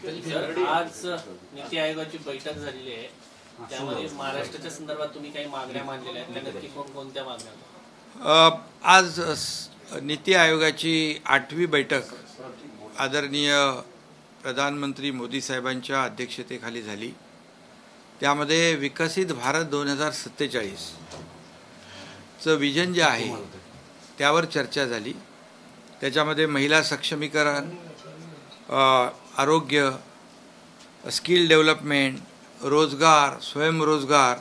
आज नीति आयोगाची बैठक झालेली आहे, त्यामध्ये महाराष्ट्राच्या संदर्भात तुम्ही काही मागण्या मांडलेल्या आहेत, त्या नक्की कोणत्या मागण्या? आज नीति आयोगाची 8वी बैठक आदरणीय प्रधानमंत्री मोदी साहेबांच्या अध्यक्षतेखाली झाली। त्यामध्ये विकसित भारत 2047 चं विजन जे आहे त्यावर चर्चा झाली। त्याच्यामध्ये महिला सक्षमीकरण, आरोग्य, स्किल डेव्हलपमेंट, रोजगार, स्वयंरोजगार,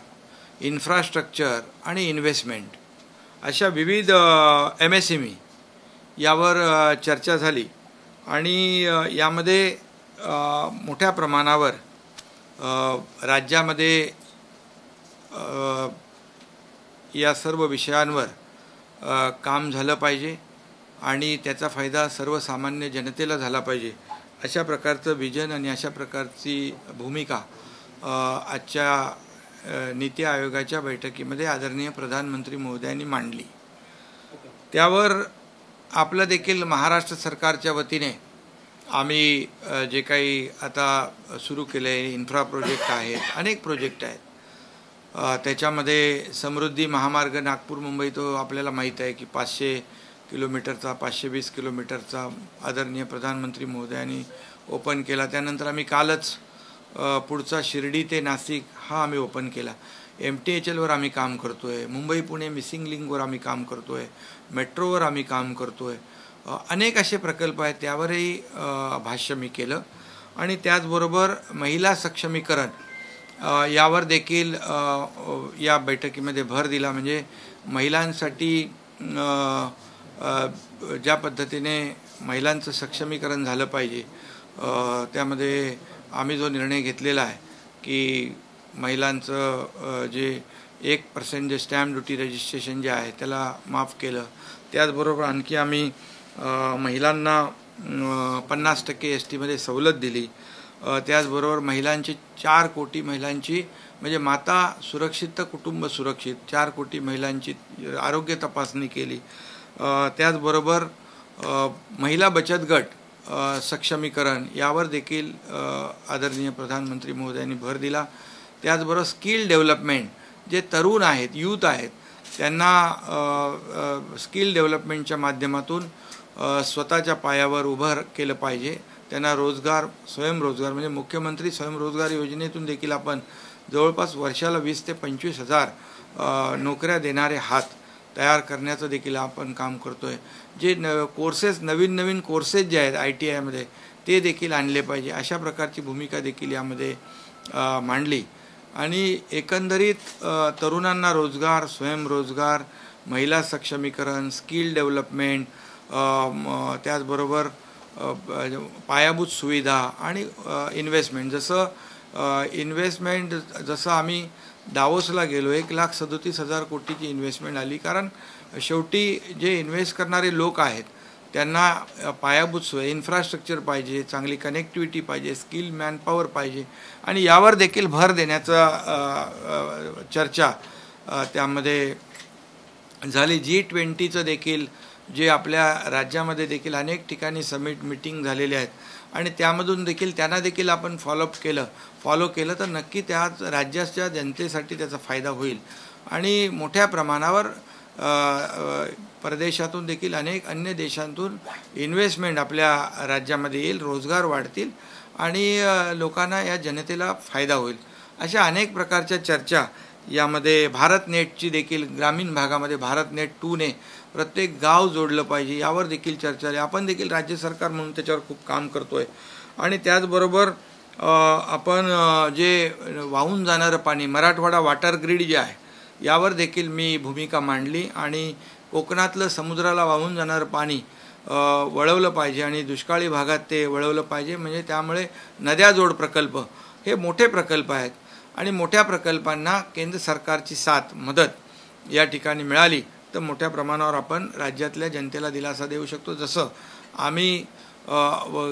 इन्फ्रास्ट्रक्चर आणि इन्व्हेस्टमेंट अशा विविध MSME यावर चर्चा झाली आणि यामध्ये मोठ्या प्रमाणावर राज्यामध्ये या सर्व विषयांवर काम झालं पाहिजे आणि त्याचा फायदा सर्वसामान्य जनतेला झाला पाहिजे अशा प्रकारचं विजन आणि अशा प्रकारची भूमिका आजच्या नीति आयोगाच्या बैठकीमध्ये आदरणीय प्रधानमंत्री महोदयांनी मांडली। त्यावर आपलं देखील महाराष्ट्र सरकारच्या वतीने आम्ही जे काही आता सुरू केले इन्फ्रा प्रोजेक्ट आहेत, अनेक प्रोजेक्ट आहेत। त्याच्यामध्ये समृद्धी महामार्ग नागपूर मुंबई तो आपल्याला माहीत आहे की 500 किलोमीटरचा 520 किलोमीटरचा आदरणीय प्रधानमंत्री महोदयांनी ओपन केला। त्यानंतर आम्ही कालच पुढचा शिर्डी ते नाशिक हा आम्ही ओपन केला। MTHL वर आम्ही काम करतोय, मुंबई पुणे मिसिंग लिंकवर आम्ही काम करतोय, मेट्रोवर आम्ही काम करतोय, अनेक असे प्रकल्प आहेत त्यावरही भाष्य मी केलं। आणि त्याचबरोबर महिला सक्षमीकरण यावर देखील या बैठकीमध्ये भर दिला। म्हणजे महिलांसाठी ज्या पद्धतीने महिलांचं सक्षमीकरण झालं पाहिजे त्यामध्ये आम्ही जो निर्णय घेतलेला आहे की महिलांचं जे 1% जे स्टॅम्प ड्युटी रजिस्ट्रेशन जे आहे त्याला माफ केलं। त्याचबरोबर आणखी आम्ही महिलांना 50% ST मध्ये सवलत दिली। त्याचबरोबर महिलांची 4 कोटी महिलांची म्हणजे माता सुरक्षित तर कुटुंब सुरक्षित 4 कोटी महिलांची आरोग्य तपासणी केली। त्याचबरोबर महिला बचत गट सक्षमीकरण यावर देखील आदरणीय प्रधानमंत्री महोदयांनी भर दिला। त्याचबरोबर स्किल डेव्हलपमेंट जे तरुण आहेत, यूथ आहेत, त्यांना स्किल डेव्हलपमेंटच्या माध्यमातून स्वतःच्या पायावर उभं केलं पाहिजे। त्यांना रोजगार, स्वयंरोजगार म्हणजे मुख्यमंत्री स्वयंरोजगार योजनेतून देखील आपण जवळपास वर्षाला 20 ते 25 हजार नोकऱ्या देणारे हात तयार करण्याचं देखील आपण काम करतोय। जे कोर्सेस नवीन कोर्सेस जे आहेत ITI मध्ये ते देखील आणले पाहिजे अशा प्रकारची भूमिका देखील यामध्ये मांडली। आणि एकंदरीत तरुणांना रोजगार, स्वयंरोजगार, महिला सक्षमीकरण, स्किल डेव्हलपमेंट, त्याचबरोबर पायाभूत सुविधा आणि इन्व्हेस्टमेंट जसं आम्ही दावोसला गेलो 1,37,000 कोटीची इन्व्हेस्टमेंट आली। कारण शेवटी जे इन्व्हेस्ट करणारे लोक आहेत त्यांना पायाभूत सोय इन्फ्रास्ट्रक्चर पाहिजे, चांगली कनेक्टिव्हिटी पाहिजे, स्किल मॅनपॉवर पाहिजे आणि यावर देखील भर देण्याचा चर्चा त्यामध्ये झाली। G20चं देखील जे आपल्या राज्यामध्ये देखील अनेक ठिकाणी समिट मीटिंग झालेले आहेत आणि त्यामधून देखील त्यांना देखील आपण फॉलो केलं तर नक्की त्या राज्याच्या जनतेसाठी त्याचा फायदा होईल। आणि मोठ्या प्रमाणावर परदेशातून देखील अनेक अन्य देशांतून इन्व्हेस्टमेंट आपल्या राज्यामध्ये येईल, रोजगार वाढतील आणि लोकांना या जनतेला फायदा होईल। अशा अनेक प्रकारच्या चर्चा यामध्ये भारत नेटची देखील ग्रामीण भागामध्ये भारत नेट 2 ने प्रत्येक गाव जोडलं पाहिजे यावर देखील चर्चा झाली। आपण देखील राज्य सरकार म्हणून त्याच्यावर खूप काम करतोय। आणि त्याचबरोबर आपण जे वाहून जाणारं पाणी मराठवाडा वॉटर ग्रीड जे आहे यावर देखील मी भूमिका मांडली आणि कोकणातलं समुद्राला वाहून जाणारं पाणी वळवलं पाहिजे आणि दुष्काळी भागात ते वळवलं पाहिजे। म्हणजे त्यामुळे नद्या जोड प्रकल्प हे मोठे प्रकल्प आहेत आणि मोठ्या प्रकल्पांना केंद्र सरकारची साथ मदत या ठिकाणी मिळाली तर मोठ्या प्रमाणावर आपण राज्यातल्या जनतेला दिलासा देऊ शकतो। जसं आम्ही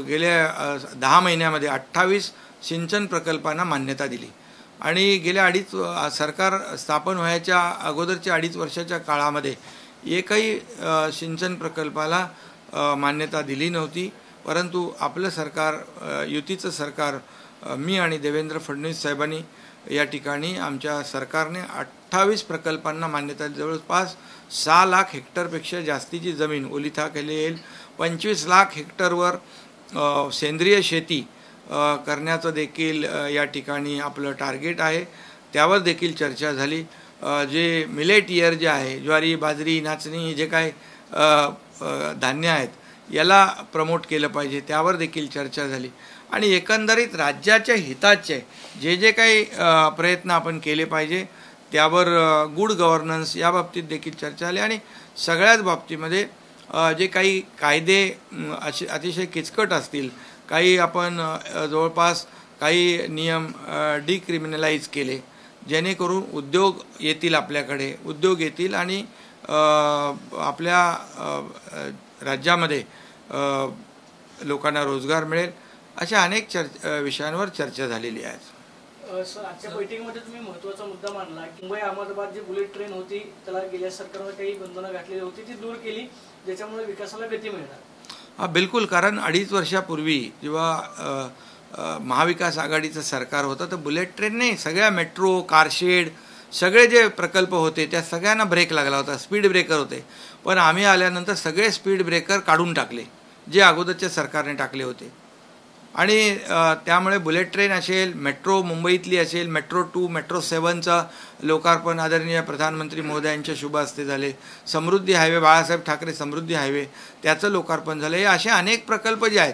गेल्या 10 महिन्यामध्ये 28 सिंचन प्रकल्पांना मान्यता दिली आणि गेल्या सरकार स्थापन व्हायच्या अगोदरच्या 2.5 वर्षाच्या काळामध्ये एकही सिंचन प्रकल्पाला मान्यता दिली नव्हती। परंतु आपलं सरकार युतीचं सरकार मी आणि देवेंद्र फडणवीस साहेबांनी या ठिकाणी आमच्या सरकारने 28 प्रकल्पांना मान्यता दिली. जवळपास 6 लाख हेक्टरपेक्षा जास्तीची जमीन ओलिताखाली येईल. 25 लाख हेक्टरवर सेंद्रिय शेती करण्याचं देखील या ठिकाणी आपलं टार्गेट आहे. त्यावर देखील चर्चा झाली. जे मिलेट इयर जे आहे, ज्वारी, बाजरी, नाचणी जे काय धान्य आहेत याला प्रमोट केलं पाहिजे, त्यावर देखील चर्चा झाली. आणि एकंदरीत राज्याच्या हिताचे जे जे काही प्रयत्न आपण केले पाहिजे त्यावर गुड गव्हर्नन्स या बाबतीत देखील चर्चा झाली. आणि सगळ्याच बाबतीमध्ये जे काही कायदे अतिशय किचकट असतील, काही आपण जवळपास काही नियम डिक्रिमिनलाइज केले जेणेकरून उद्योग येतील, आपल्याकडे उद्योग येतील आणि आपल्या राज्यामध्ये लोकांना रोजगार मिळेल, अशा अनेक विषयांवर चर्चा झालेली आहे. आजच्या बैठकीमध्ये तुम्ही महत्त्वाचा मुद्दा मांडला की मुंबई अहमदाबाद जी बुलेट ट्रेन होती त्याला गेल्या सरकारने काही बंधनं घातलेली होती ती दूर केली, ज्याच्यामुळे विकासाला गती मिळणार. हा बिलकुल, कारण 2.5 वर्षापूर्वी जेव्हा महाविकास आघाडीचं सरकार होतं तर बुलेट ट्रेन नाही, सगळ्या मेट्रो, कारशेड सगळे जे प्रकल्प होते त्या सगळ्यांना ब्रेक लागला होता, स्पीड ब्रेकर होते. पण आम्ही आल्यानंतर सगळे स्पीड ब्रेकर काढून टाकले जे अगोदरच्या सरकारने टाकले होते. आणि त्यामुळे बुलेट ट्रेन असेल, मेट्रो मुंबईतली असेल, मेट्रो 2, मेट्रो 7चं लोकार्पण आदरणीय प्रधानमंत्री महोदयांच्या शुभ हस्ते झाले. समृद्धी हायवे, बाळासाहेब ठाकरे समृद्धी हायवे त्याचं लोकार्पण झालं. हे असे अनेक प्रकल्प जे आहेत,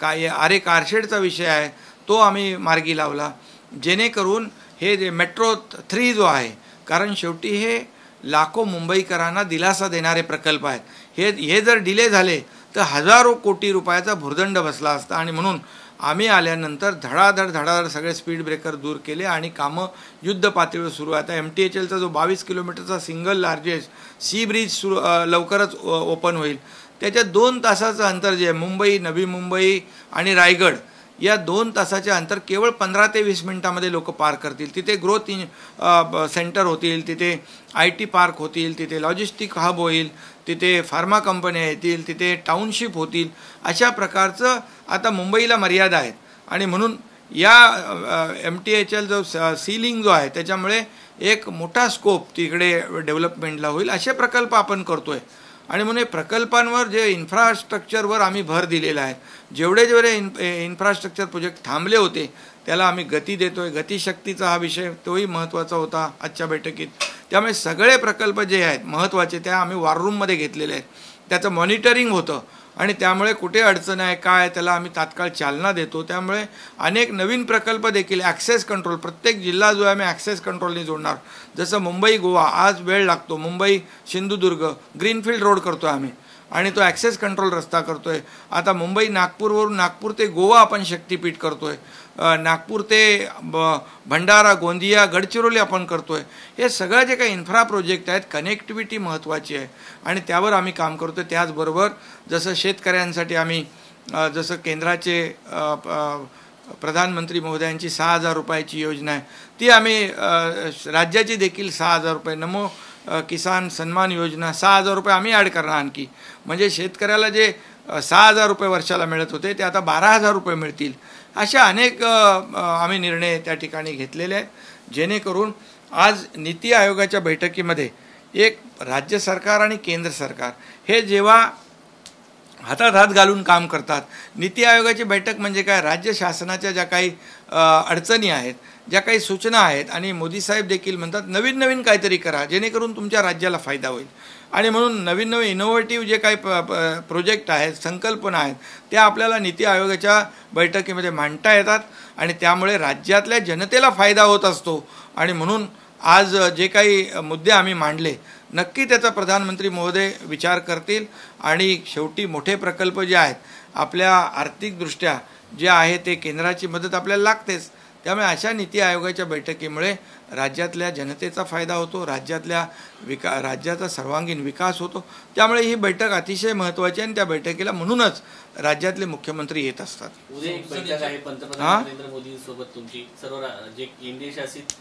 काय कारशेडचा विषय आहे तो आम्ही मार्गी लावला, जेणेकरून हे जे मेट्रो 3 जो आहे, कारण शेवटी हे लाखो मुंबईकरांना दिलासा देणारे प्रकल्प आहेत. हे जर डिले झाले तर हजारो कोटी रुपयाचा भुर्दंड बसला असता. आणि म्हणून आम्ही आल्यानंतर धडाधड सगळे स्पीड ब्रेकर दूर केले आणि कामं युद्ध पातळीवर सुरू आहे. आता MTHLचा जो 22 किलोमीटरचा सिंगल लार्जेस्ट सी ब्रिज लवकरच ओपन होईल. त्याच्यात 2 तासाचं अंतर जे आहे, मुंबई, नवी मुंबई आणि रायगड या 2 तासाचे अंतर केवळ 15 ते 20 मिनिटामध्ये लोक पार करतील. तिथे ग्रोथ सेंटर होतील, तिथे IT पार्क होतील, तिथे लॉजिस्टिक हब होईल, तिथे फार्मा कंपन्या येतील, तिथे टाउनशिप होतील. अशा प्रकारचं आता मुंबईला मर्यादा आहेत. आणि म्हणून या MTHL जो सीलिंग जो आहे त्याच्यामुळे एक मोठा स्कोप तिकडे डेव्हलपमेंटला होईल. असे प्रकल्प आपण करतोय. आणि म्हणून प्रकल्पांवर जे इन्फ्रास्ट्रक्चरवर आम्ही भर दिलेला आहे, जेवढे इन्फ्रास्ट्रक्चर प्रोजेक्ट थांबले होते त्याला आम्ही गती देतोय. गतिशक्तीचा हा विषय तोही महत्त्वाचा होता आजच्या बैठकीत. त्यामुळे सगळे प्रकल्प जे आहेत महत्त्वाचे त्या आम्ही वॉर रूममध्ये घेतलेले आहेत. त्याचं मॉनिटरिंग होतं आणि त्यामुळे कुठे अडचण आहे काय त्याला आम्ही तात्काळ चालना देतो. त्यामुळे अनेक नवीन प्रकल्प देखील ॲक्सेस कंट्रोल, प्रत्येक जिल्हा जो आहे आम्ही ॲक्सेस कंट्रोलने जोडणार. जसं मुंबई गोवा आज वेळ लागतो, मुंबई सिंधुदुर्ग ग्रीनफील्ड रोड करतो आम्ही आणि तो ॲक्सेस कंट्रोल रस्ता करतोय. आता मुंबई नागपूरवरून नागपूर ते गोवा आपण शक्तीपीठ करतोय. नागपूर ते भंडारा, गोंदिया, गडचिरोली आपण करतोय. हे सगळं जे काही इन्फ्रा प्रोजेक्ट आहेत, कनेक्टिव्हिटी महत्त्वाची आहे आणि त्यावर आम्ही काम करतोय. त्याचबरोबर जसं शेतकऱ्यांसाठी आम्ही जसं केंद्राचे प्रधानमंत्री महोदयांची 6,000 रुपयाची योजना आहे ती आम्ही राज्याची देखील 6,000 रुपये, नमो किसान सन्मान योजना 6,000 रुपये आम्ही ॲड करणार आणखी. म्हणजे शेतकऱ्याला जे 6,000 रुपये वर्षाला मिळत होते ते आता 12,000 रुपये मिळतील. अशा अनेक आम्ही निर्णय त्या ठिकाणी घेतलेले आहेत, जेणेकरून आज नीती आयोगाच्या बैठकीमध्ये एक राज्य सरकार आणि केंद्र सरकार हे जेव्हा हातात हात घालून काम करतात. नीती आयोगाची बैठक म्हणजे काय, राज्य शासनाच्या ज्या काही अडचणी आहेत, ज्या काही सूचना आहेत आणि मोदी साहेब देखील म्हणतात नवीन काहीतरी करा जेणेकरून तुमच्या राज्याला फायदा होईल. आणि म्हणून नवीन इनोव्हेटिव्ह जे काही प्रोजेक्ट आहेत, संकल्पना आहेत त्या आपल्याला नीती आयोगाच्या बैठकीमध्ये मांडता येतात आणि त्यामुळे राज्यातल्या जनतेला फायदा होत असतो. आणि म्हणून आज जे काही मुद्दे आम्ही मांडले नक्की त्याचा प्रधानमंत्री महोदय विचार करतील. आणि शेवटी मोठे प्रकल्प जे आहेत आपल्या आर्थिकदृष्ट्या जे आहे ते केंद्राची मदत आपल्याला लागतेच. त्यामुळे अशा नीती आयोगाच्या बैठकीमुळे राज्यातल्या जनतेचा फायदा होतो, राज्याचा सर्वांगीण विकास होतो. त्यामुळे ही बैठक अतिशय महत्त्वाची आहे आणि त्या बैठकीला म्हणूनच राज्यातले मुख्यमंत्री येत असतात. उद्या एक बैठक आहे पंतप्रधान नरेंद्र मोदींसोबत तुमची, सर्व जे केंद्रीय शासित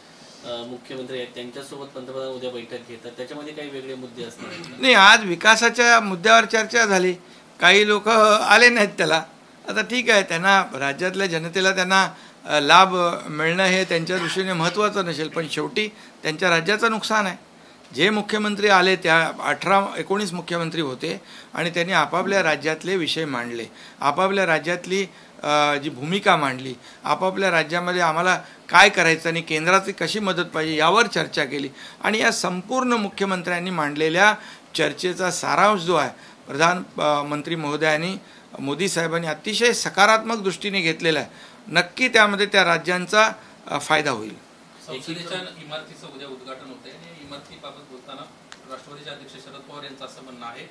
मुख्यमंत्री आहेत त्यांच्यासोबत पंतप्रधान उद्या बैठक घेतात, त्याच्यामध्ये काही वेगळे मुद्दे असणार? नाही, आज विकासाच्या मुद्द्यावर चर्चा झाली, काही लोक आले नाहीत त्याला, आता ठीक आहे, त्यांना राज्यातल्या जनतेला त्यांना लाभ मिळणं हे त्यांच्या दृष्टीने महत्त्वाचं नसेल, पण शेवटी त्यांच्या राज्याचं नुकसान आहे. जे मुख्यमंत्री आले त्या 18-19 मुख्यमंत्री होते आणि त्यांनी आपापल्या राज्यातले विषय मांडले, आपापल्या राज्यातली जी भूमिका मांडली, आपापल्या राज्यामध्ये आम्हाला काय करायचं आणि केंद्राची कशी मदत पाहिजे यावर चर्चा केली. आणि या संपूर्ण मुख्यमंत्र्यांनी मांडलेल्या चर्चेचा सारांश जो आहे प्रधानमंत्री महोदयांनी मोदी साहेबांनी अतिशय सकारात्मक दृष्टीने घेतलेला आहे. नक्की त्यामध्ये त्या राज्यांचा फायदा होईल. संसदेच्या इमारतीचं उद्या उद्घाटन होते आणि इमारतीबाबत बोलताना राष्ट्रवादीचे अध्यक्ष शरद पवार यांचं असं म्हणणं आहे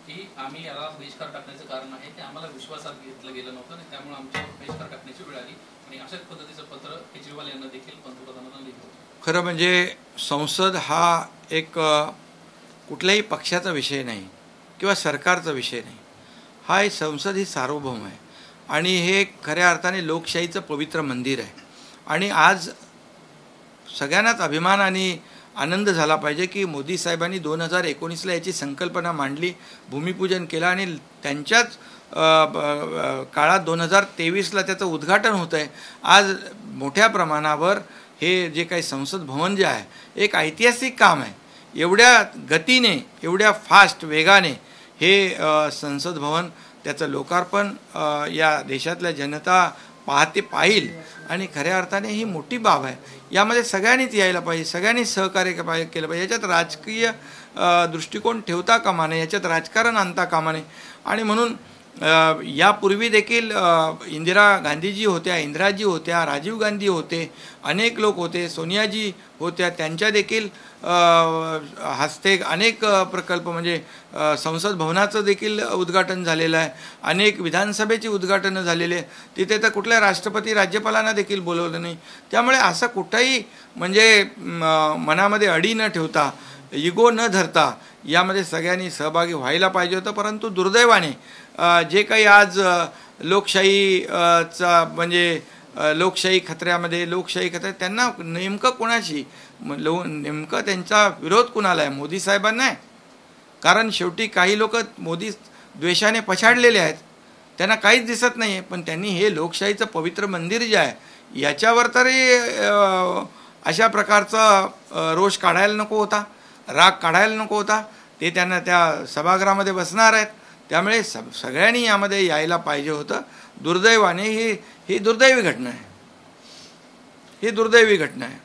की आम्ही याला बहिष्कार टाकण्याचं कारण आहे की आम्हाला विश्वासात घेतलं गेलं नव्हतं आणि त्यामुळे आमच्यावर बहिष्कार टाकण्याची वेळ आली. आणि अशाच पद्धतीचं पत्र केजरीवाल यांना देखील पंतप्रधानांना लिहिलं होतं. खरं म्हणजे संसद हा एक कुठल्याही पक्षाचा विषय नाही किंवा सरकारचा विषय नाही. हा संसद ही सार्वभौम आहे आणि हे खऱ्या अर्थाने लोकशाहीचं पवित्र मंदिर आहे. आणि आज सगळ्यांनाच अभिमान आणि आनंद झाला पाहिजे की मोदी साहेबांनी 2019ला याची संकल्पना मांडली, भूमिपूजन केलं आणि त्यांच्याच काळात 2023ला त्याचं उद्घाटन होतं आहे. आज मोठ्या प्रमाणावर हे जे काही संसद भवन जे आहे एक ऐतिहासिक काम आहे. एवढ्या गतीने, एवढ्या फास्ट वेगाने हे संसद भवन त्याचं लोकार्पण या देशातल्या जनता पाहिल आणि खऱ्या अर्थाने ही मोठी बाब आहे. यामध्ये सगळ्यांनीच यायला पाहिजे, सगळ्यांनी सहकार्य केलं पाहिजे. याच्यात राजकीय दृष्टिकोन ठेवता कामा नये, याच्यात राजकारण आणता कामा नये. आणि म्हणून यापूर्वी देखील इंदिरा गांधीजी होत्या, इंदिराजी होत्या, राजीव गांधी होते, अनेक लोक होते, सोनियाजी होत्या, त्यांच्या देखील हस्ते अनेक प्रकल्प म्हणजे संसद भवनाचं देखील उद्घाटन झालेलं आहे, अनेक विधानसभेची उद्घाटनं झालेली आहे. तिथे तर कुठल्या राष्ट्रपती राज्यपालांना देखील बोलवलं नाही. त्यामुळे असं कुठंही म्हणजे मनामध्ये अडी न ठेवता, इगो न धरता यामध्ये सगळ्यांनी सहभागी व्हायला पाहिजे होतं. परंतु दुर्दैवाने जे काही आज लोकशाहीचा म्हणजे लोकशाही खतऱ्यामध्ये त्यांना नेमकं कोणाशी नेमकं त्यांचा विरोध कुणाला आहे? मोदी साहेबांना आहे. कारण शेवटी काही लोक मोदी द्वेषाने पछाडलेले आहेत, त्यांना काहीच दिसत नाही आहे. पण त्यांनी हे लोकशाहीचं पवित्र मंदिर जे आहे याच्यावर तरी अशा प्रकारचा रोष काढायला नको होता, राग काढायला नको होता. ते त्यांना त्या सभागृहामध्ये बसणार आहेत. त्यामुळे सगळ्यांनी यामध्ये यायला पाहिजे होतं. दुर्दैवाने ही दुर्दैवी घटना आहे, ही दुर्दैवी घटना आहे.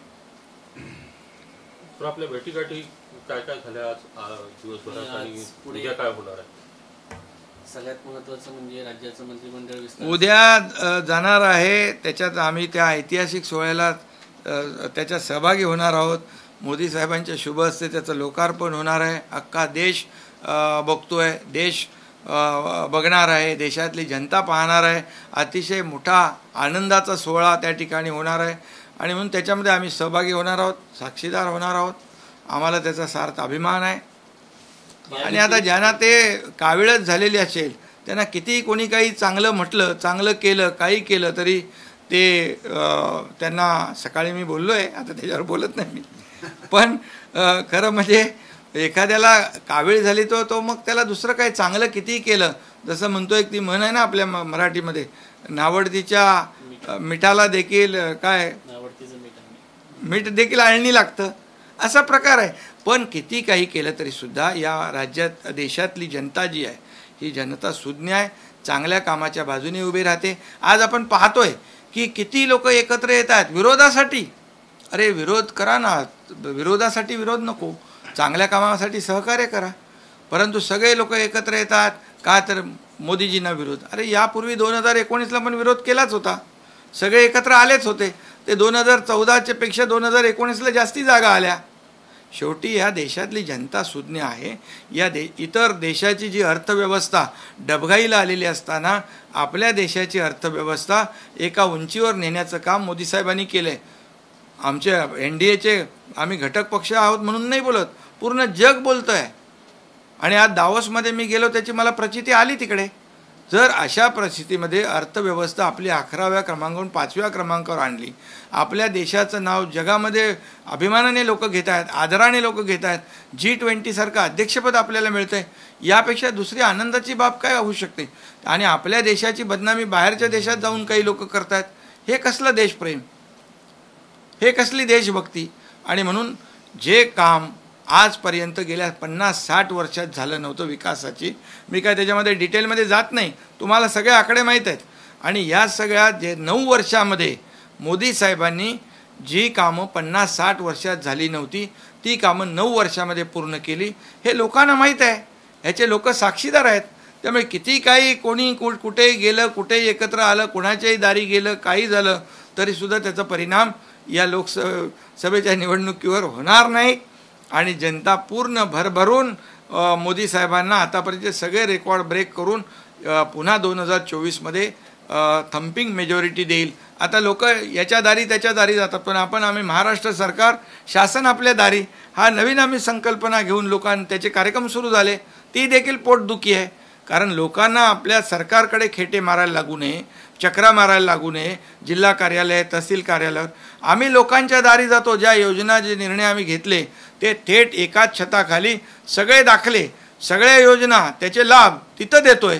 तर आपल्या भेटीगाठी काय काय झाल्या आज दिवसभरात आणि उद्या काय होणार आहे? सगळ्यात महत्त्वाचं म्हणजे राज्याचं मंत्रिमंडळ विस्तार उद्या जाणार आहे. त्याच्यात आम्ही त्या ऐतिहासिक सोहळ्याला त्याच्यात सहभागी होणार आहोत. मोदी साहेबांच्या शुभ हस्ते त्याचं लोकार्पण होणार आहे. अख्खा देश बघतोय, देश बघणार आहे, देशातली जनता पाहणार आहे. अतिशय मोठा आनंदाचा सोहळा त्या ठिकाणी होणार आहे आणि म्हणून त्याच्यामध्ये आम्ही सहभागी होणार आहोत, साक्षीदार होणार आहोत. आम्हाला त्याचा सार्थ अभिमान आहे. आणि आता ज्यांना ते काविळच झालेली असेल त्यांना कितीही कोणी काही चांगलं म्हटलं, चांगलं केलं, काही केलं तरी ते त्यांना सकाळी मी बोललो आहे, आता त्याच्यावर बोलत नाही मी. पण खरं म्हणजे एखाद्याला कावीळ झाली तो मग त्याला दुसरं काय चांगलं कितीही केलं, जसं म्हणतो एक ती म्हण आहे ना आपल्या मराठीमध्ये, नावडतीच्या मिठाला देखील काय मीठ देखील आळणी लागतं, असा प्रकार आहे. पण किती काही केलं तरी सुद्धा या राज्यात देशातली जनता जी आहे ही जनता सुज्ञ आहे, चांगल्या कामाच्या बाजूने उभी राहते. आज आपण पाहतोय की किती लोक एकत्र येतात विरोधासाठी. अरे विरोध करा ना, विरोधासाठी विरोध नको, चांगल्या कामासाठी सहकार्य करा. परंतु सगळे लोक एकत्र येतात का तर मोदीजींना विरोध. अरे यापूर्वी 2019ला पण विरोध केलाच होता, सगळे एकत्र आलेच होते. ते 2014च्या पेक्षा 2019ला जास्ती जागा आल्या. शेवटी या देशातली जनता सुज्ञ आहे. इतर देशाची जी अर्थव्यवस्था डबघाईला आलेली असताना आपल्या देशाची अर्थव्यवस्था एका उंचीवर नेण्याचं काम मोदी साहेबांनी केलं आहे. आमच्या NDAचे आम्ही घटक पक्ष आहोत म्हणून नाही बोलत, पूर्ण जग बोलतं आहे. आणि आज दावोसमध्ये मी गेलो, त्याची मला प्रचिती आली तिकडे. जर अशा परिस्थितीमध्ये अर्थव्यवस्था आपली 11व्या क्रमांकावरून 5व्या क्रमांकावर आणली, आपल्या देशाचं नाव जगामध्ये अभिमानाने लोक घेत आहेत, आदराने लोक घेत आहेत, G20 सारखं अध्यक्षपद आपल्याला मिळतं आहे, यापेक्षा दुसरी आनंदाची बाब काय होऊ शकते? आणि आपल्या देशाची बदनामी बाहेरच्या देशात जाऊन काही लोक करतात. हे कसलं देशप्रेम, हे कसली देशभक्ती? आणि म्हणून जे काम आजपर्यंत गेल्या 50-60 वर्षात झालं नव्हतं विकासाची, मी काय त्याच्यामध्ये डिटेलमध्ये जात नाही, तुम्हाला सगळे आकडे माहीत आहेत. आणि या सगळ्या जे 9 वर्षामध्ये मोदी साहेबांनी जी कामं 50-60 वर्षात झाली नव्हती ती कामं 9 वर्षामध्ये पूर्ण केली. हे लोकांना माहीत आहे, ह्याचे लोक साक्षीदार आहेत. त्यामुळे किती काही कोणी कुठेही गेलं, कुठेही एकत्र आलं, कुणाच्याही दारी गेलं, काही झालं तरीसुद्धा त्याचा परिणाम या लोकसभेच्या निवडणुकीवर होणार नाही. आणि जनता पूर्ण भरभरून मोदी साहेबांना आतापर्यंत सगळे रेकॉर्ड ब्रेक करून पुन्हा 2024मध्ये थम्पिंग मेजॉरिटी देईल. आता लोक याच्या दारी त्याच्या दारी जातात, पण आम्ही महाराष्ट्र सरकार शासन आपल्या दारी हा नवीन आम्ही संकल्पना घेऊन लोकांना त्याचे कार्यक्रम सुरू झाले. ती देखील पोटदुखी आहे, कारण लोकांना आपल्या सरकारकडे खेटे मारायला लागू नये, चक्रा मारायला लागू नये. जिल्हा कार्यालय, तहसील कार्यालयावर आम्ही लोकांच्या दारी जातो. ज्या योजना, जे निर्णय आम्ही घेतले ते थेट एकाच छताखाली सगळे दाखले, सगळ्या योजना, त्याचे लाभ तिथं देतोय.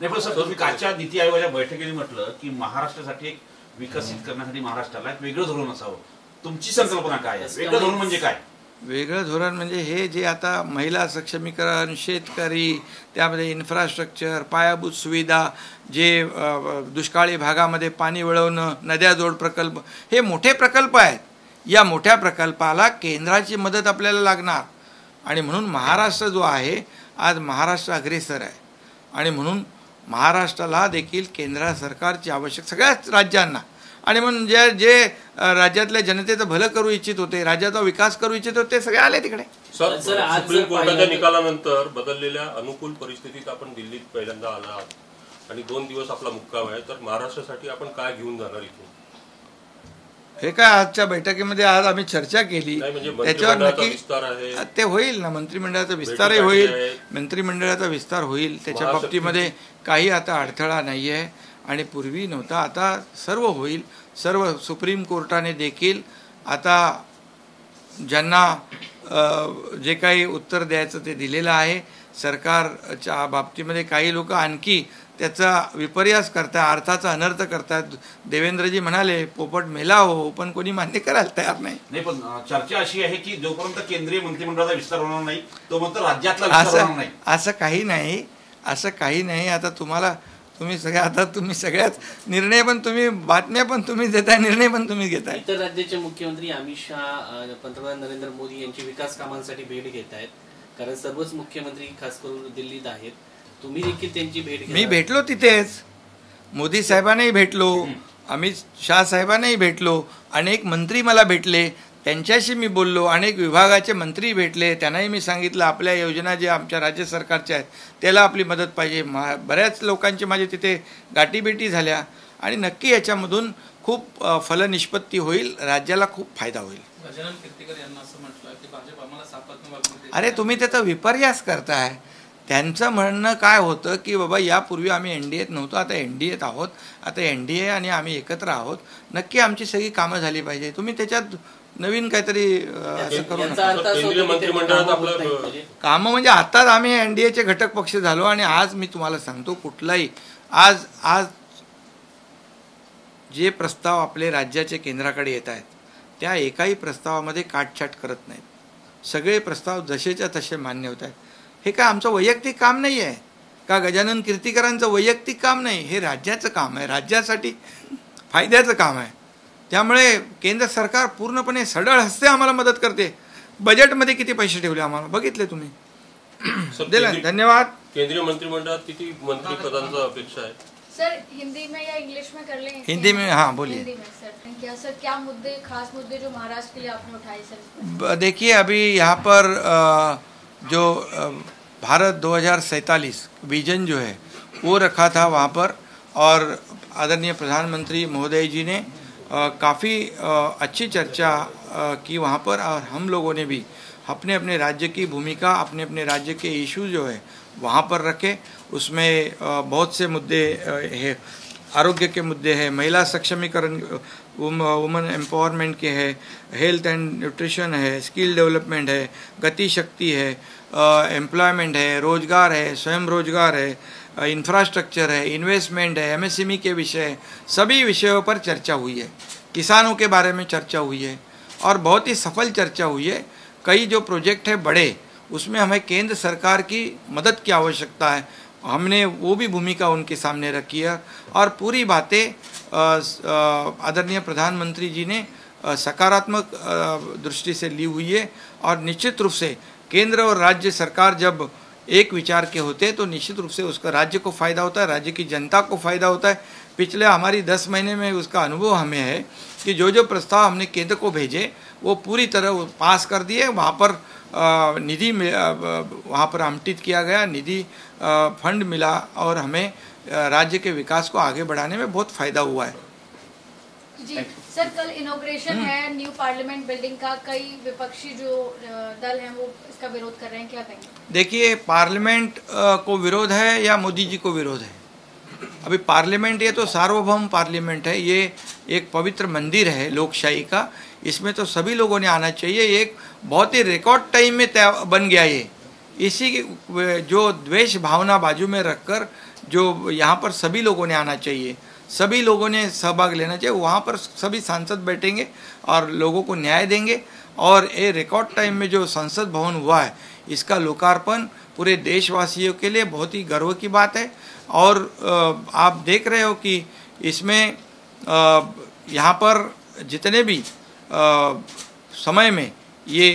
नाही पण सर, तुम्ही कालच्या नीती आयोगाच्या बैठकीने म्हटलं की महाराष्ट्रासाठी एक विकसित करण्यासाठी महाराष्ट्राला एक वेगळं धोरण असावं. तुमची संकल्पना काय आहे? वेगळं धोरण म्हणजे काय? वेगळं धोरण म्हणजे हे जे आता महिला सक्षमीकरण, शेतकरी, त्यामध्ये इन्फ्रास्ट्रक्चर, पायाभूत सुविधा, जे दुष्काळी भागामध्ये पाणी वळवणं, नद्या जोड प्रकल्प, हे मोठे प्रकल्प आहेत. या मोठ्या प्रकल्पाला केंद्राची मदत आपल्याला लागणार. आणि म्हणून महाराष्ट्र जो आहे, आज महाराष्ट्र अग्रेसर आहे. आणि म्हणून महाराष्ट्राला देखील केंद्र सरकारची आवश्यक, सगळ्याच राज्यांना. आणि म्हणून जे राज्यातल्या जनतेचं भलं करू इच्छित होते, राज्याचा विकास करू इच्छित होते, ते सगळे आले तिकडे. सर, सुप्रीम कोर्टाच्या निकालानंतर बदललेल्या अनुकूल परिस्थितीत आपण दिल्लीत पहिल्यांदा आला आहात आणि 2 दिवस आपला मुक्काम आहे, तर महाराष्ट्रासाठी आपण काय घेऊन जाणार इथून? हे काय आजच्या बैठकीमध्ये आज आम्ही चर्चा केली, त्याच्यावर नक्की ते होईल ना. मंत्रिमंडळाचा विस्तारही होईल, मंत्रिमंडळाचा विस्तार होईल, त्याच्या बाबतीमध्ये काही आता अडथळा नाही आहे. आणि पूर्वी नव्हता, आता सर्व होईल. सर्व सुप्रीम कोर्टाने देखील आता ज्यांना जे काही उत्तर द्यायचं ते दिलेलं आहे. सरकारच्या बाबतीमध्ये काही लोक आणखी त्याचा विपर्यास करतात, अर्थाचा अनर्थ करतात. देवेंद्रजी म्हणाले पोपट मेला हो, पण कोणी मान्य करायला तयार नाही. पण चर्चा अशी आहे की जोपर्यंत केंद्रीय मंत्रिमंडळाचा विस्तार होणार नाही तोपर्यंत राज्यातला विस्तार होणार नाही. असं काही नाही, असं काही नाही. आता तुम्ही सगळ्याच निर्णय पण तुम्ही, बातम्या पण तुम्ही देताय, निर्णय पण तुम्ही घेताय. इतर राज्याचे मुख्यमंत्री अमित शहा पंतप्रधान नरेंद्र मोदी यांची विकास कामांसाठी भेट घेत आहेत, कारण सर्वच मुख्यमंत्री खास करून दिल्लीत आहेत. तुम्ही देखील त्यांची भेट घ्या. मी भेटलो तिथेच, मोदी साहेबांनाही भेटलो, अमित शहा साहेबांनाही भेटलो, अनेक मंत्री मला भेटले, त्यांच्याशी मी बोललो, अनेक विभागाचे मंत्री भेटले, त्यांनाही मी सांगितलं आपल्या योजना ज्या आमच्या राज्य सरकारच्या आहेत त्याला आपली मदत पाहिजे. बऱ्याच लोकांची माझे तिथे गाठीभेटी झाल्या आणि नक्की याच्यामधून खूप फलनिष्पत्ती होईल, राज्याला खूप फायदा होईल. अरे तुम्ही त्याचा विपर्यास करताय. त्यांचं म्हणणं काय होतं की बाबा यापूर्वी आम्ही एनडीएत नव्हतो, आता एनडीएत आहोत, आता एनडीए आणि आम्ही एकत्र आहोत, नक्की आमची सगळी कामं झाली पाहिजे. तुम्ही त्याच्यात नवीन काहीतरी असं करू नका. कामं म्हणजे आताच आम्ही एनडीएचे घटक पक्ष झालो आणि आज मी तुम्हाला सांगतो, कुठलाही आज जे प्रस्ताव आपले राज्याचे केंद्राकडे येत आहेत त्या एकाही प्रस्तावामध्ये काटछाट करत नाहीत. सगळे प्रस्ताव जसेच्या तसे मान्य होत आहेत. हे काय आमचं वैयक्तिक काम नाही आहे का, गजानन कीर्तीकरांचं वैयक्तिक काम नाही, हे राज्याचं काम आहे, राज्यासाठी फायद्याचं काम आहे. त्यामुळे केंद्र सरकार पूर्णपणे सढळ हस्ते आम्हाला मदत करते. बजेटमध्ये किती पैसे ठेवले आम्हाला बघितले तुम्ही. धन्यवाद. केंद्रीय मंत्रिमंडळात किती मंत्री पदांची अपेक्षा आहे? सर हिंदी में या इंग्लिश में कर लें? हिंदी में, हाँ बोलिए. हिंदी में सर क्या मुद्दे, खास मुद्दे जो महाराष्ट्र के लिए आपने उठाए सर? देखिए अभी यहाँ पर जो भारत 2047 विजन जो है वो रखा था वहाँ पर, और आदरणीय प्रधानमंत्री महोदय जी ने काफ़ी अच्छी चर्चा की वहाँ पर, और हम लोगों ने भी अपने अपने राज्य की भूमिका, अपने अपने राज्य के इशू जो है वहाँ पर रखे. उसमें बहुत से मुद्दे हैं, आरोग्य के मुद्दे हैं, महिला सक्षमीकरण, वुमन एम्पावरमेंट के है, हेल्थ एंड न्यूट्रिशन है, स्किल डेवलपमेंट है, गति शक्ति है, एम्प्लॉयमेंट है, रोजगार है, स्वयं रोजगार है, इंफ्रास्ट्रक्चर है, इन्वेस्टमेंट है, एमएसएमई के विषय, सभी विषयों पर चर्चा हुई है। किसानों के बारे में चर्चा हुई है और बहुत ही सफल चर्चा हुई है। कई जो प्रोजेक्ट है बड़े, उसमें हमें केंद्र सरकार की मदद की आवश्यकता है, हमने वो भी भूमिका उनके सामने रखी है और पूरी बातें आदरणीय प्रधानमंत्री जी ने सकारात्मक दृष्टि से ली हुई है। और निश्चित रूप से केंद्र और राज्य सरकार जब एक विचार के होते हैं तो निश्चित रूप से उसका राज्य को फ़ायदा होता है, राज्य की जनता को फ़ायदा होता है। पिछले हमारी 10 महीने में उसका अनुभव हमें है कि जो प्रस्ताव हमने केंद्र को भेजे वो पूरी तरह पास कर दिए। वहाँ पर निधि वहाँ पर आवंटित किया गया, निधि फंड मिला और हमें राज्य के विकास को आगे बढ़ाने में बहुत फ़ायदा हुआ है। जी सर, कल इनॉग्रेशन है न्यू पार्लियामेंट बिल्डिंग का, कई विपक्षी जो दल हैं वो इसका विरोध कर रहे हैं, क्या कहेंगे? देखिए, पार्लियामेंट को विरोध है या मोदी जी को विरोध है? अभी पार्लियामेंट, ये तो सार्वभौम पार्लियामेंट है, ये एक पवित्र मंदिर है लोकशाही का, इसमें तो सभी लोगों ने आना चाहिए। एक बहुत ही रिकॉर्ड टाइम में बन गया ये। इसी जो द्वेष भावना बाजू में रखकर जो यहाँ पर सभी लोगों ने आना चाहिए, सभी लोगों ने सहभाग लेना चाहिए। वहाँ पर सभी सांसद बैठेंगे और लोगों को न्याय देंगे और ये रिकॉर्ड टाइम में जो संसद भवन हुआ है इसका लोकार्पण पूरे देशवासियों के लिए बहुत ही गर्व की बात है। और आप देख रहे हो कि इसमें यहाँ पर जितने भी समय में ये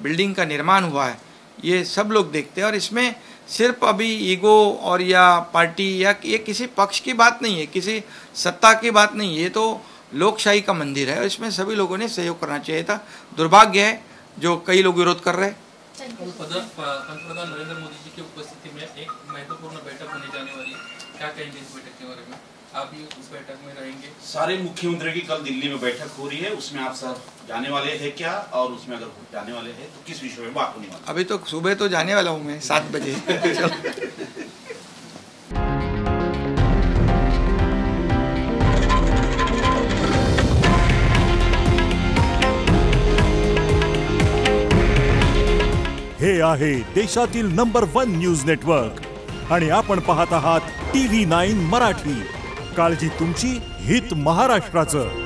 बिल्डिंग का निर्माण हुआ है ये सब लोग देखते हैं और इसमें सिर्फ अभी ईगो और या पार्टी या ये किसी पक्ष की बात नहीं है, किसी सत्ता की बात नहीं है, ये तो लोकशाही का मंदिर है और इसमें सभी लोगों ने सहयोग करना चाहिए था। दुर्भाग्य है जो कई लोग विरोध कर रहे हैं। पंतप्रधान नरेंद्र मोदी जी की उपस्थिति में एक महत्वपूर्ण बैठक होने जाने वाली, क्या कहेंगे इस बैठक के बारे में? आप भी उस बैठक में रहेंगे? सारे मुख्यमंत्री की कल दिल्ली में बैठक हो रही है, उसमें आप सर जाने वाले हैं क्या? और उसमें अगर जाने वाले हैं तो किस विषय में बात होने वाली? अभी तो सुबह तो जाने वाला हूँ मैं 7 बजे। हे आहे देशातील नंबर 1 न्यूज नेटवर्क आणि आपण पाहत आहात TV9 मराठी। काळजी तुमची, हित महाराष्ट्राचं।